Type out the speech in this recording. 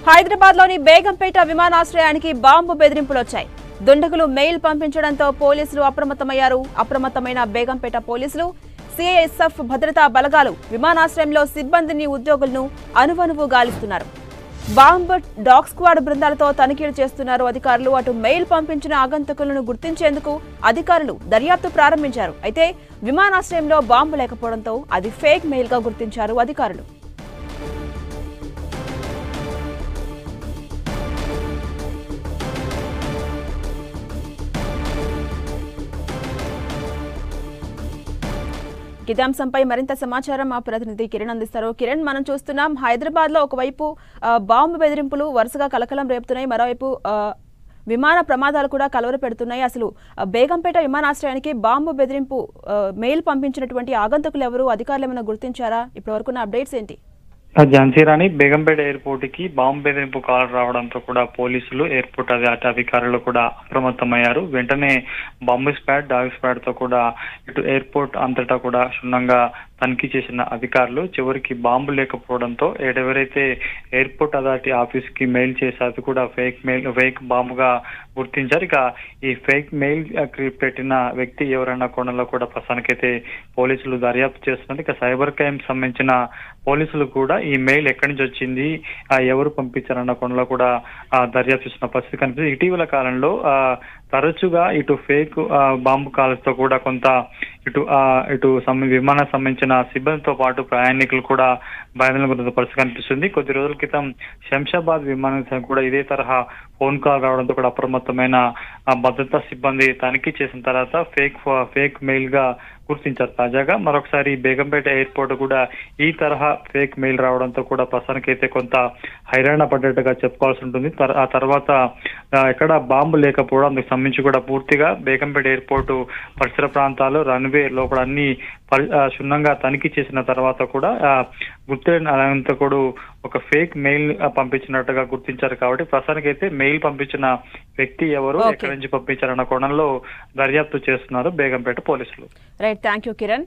హైదరాబాద్లోని బేగంపేట విమానాశ్రయానికి బాంబు బెదిరింపులు వచ్చాయి. దుండగులు మెయిల్ పంపించడంతో పోలీసులు అప్రమత్తమయ్యారు. అప్రమత్తమైన బేగంపేట పోలీసులు, సిఐఎస్ఎఫ్ భద్రతా బలగాలు విమానాశ్రయంలో సిబ్బందిని, ఉద్యోగులను అనువనువు గాలిస్తున్నారు. బాంబ్ డాగ్ స్క్వాడ్ బృందాలతో తనిఖీలు చేస్తున్నారు అధికారులు. అటు మెయిల్ పంపించిన ఆగంతకులను గుర్తించేందుకు అధికారులు దర్యాప్తు ప్రారంభించారు. అయితే విమానాశ్రయంలో బాంబు లేకపోవడంతో అది ఫేక్ మెయిల్ గా గుర్తించారు అధికారులు. ఇదే అంశంపై మరింత సమాచారం మా ప్రతినిధి కిరణ్ అందిస్తారు. కిరణ్, మనం చూస్తున్నాం హైదరాబాద్ లో ఒకవైపు బాంబు బెదిరింపులు వరుసగా కలకలం రేపుతున్నాయి, మరోవైపు విమాన ప్రమాదాలు కూడా కలవరపెడుతున్నాయి. అసలు బేగంపేట విమానాశ్రయానికి బాంబు బెదిరింపు మెయిల్ పంపించినటువంటి ఆగంతకులు ఎవరు, అధికారులు ఏమైనా గుర్తించారా? ఇప్పటి వరకున్న అప్డేట్స్ ఏంటి? ఝాన్సీరాణి, బేగంపేట ఎయిర్పోర్ట్ కి బాంబు బెదిరింపు కాల్ రావడంతో కూడా పోలీసులు, ఎయిర్పోర్ట్ అధికారులు కూడా అప్రమత్తమయ్యారు. వెంటనే బాంబు స్క్వాడ్, డాగ్ స్క్వాడ్ తో కూడా ఇటు ఎయిర్పోర్ట్ అంతటా కూడా క్షుణ్ణంగా తనిఖీ చేసిన అధికారులు చివరికి బాంబు లేకపోవడంతో ఎవరైతే ఎయిర్పోర్ట్ అథారిటీ ఆఫీస్ కి మెయిల్ చేశారు అది కూడా ఫేక్ బాంబుగా గుర్తించారు. ఇక ఈ ఫేక్ మెయిల్ పెట్టిన వ్యక్తి ఎవరైనా కోణంలో కూడా ప్రస్తుతానికైతే పోలీసులు దర్యాప్తు చేస్తున్నారు. ఇక సైబర్ క్రైమ్ సంబంధించిన పోలీసులు కూడా ఈ మెయిల్ ఎక్కడి నుంచి వచ్చింది, ఎవరు పంపించారన్న కోణంలో కూడా దర్యాప్తు చేస్తున్న పరిస్థితి కనిపిస్తుంది. ఇటీవల కాలంలో తరచుగా ఇటు ఫేక్ బాంబు కాల్స్తో కూడా కొంత ఇటు విమానం సంబంధించిన సిబ్బందితో పాటు ప్రయాణికులు కూడా భయాందోళన పరిస్థితి కనిపిస్తుంది. కొద్ది రోజుల క్రితం శంషాబాద్ విమానాశ్రయం కూడా ఇదే తరహా ఫోన్ కాల్ రావడంతో కూడా అప్రమత్తమైన భద్రతా సిబ్బంది తనిఖీ చేసిన తర్వాత ఫేక్ మెయిల్ గా గుర్తించారు. తాజాగా మరొకసారి బేగంపేట ఎయిర్పోర్ట్ కూడా ఈ తరహా ఫేక్ మెయిల్ రావడంతో కూడా ప్రస్తుతానికైతే కొంత హైరాణ పడ్డట్టుగా చెప్పుకోవాల్సి ఉంటుంది. ఆ తర్వాత ఎక్కడ బాంబు లేకపోవడం, అందుకు సంబంధించి కూడా పూర్తిగా బేగంపేట ఎయిర్పోర్టు పరిసర ప్రాంతాలు, రన్వే లోపల అన్ని క్షుణ్ణంగా తనిఖీ చేసిన తర్వాత కూడా గుర్తించిన కూడా ఒక ఫేక్ మెయిల్ పంపించినట్టుగా గుర్తించారు. కాబట్టి ప్రస్తుతానికైతే మెయిల్ పంపించిన వ్యక్తి ఎవరు, ఎక్కడి నుంచి పంపించారన్న కోణంలో దర్యాప్తు చేస్తున్నారు బేగంపేట పోలీసులు. Right, thank you Kiran.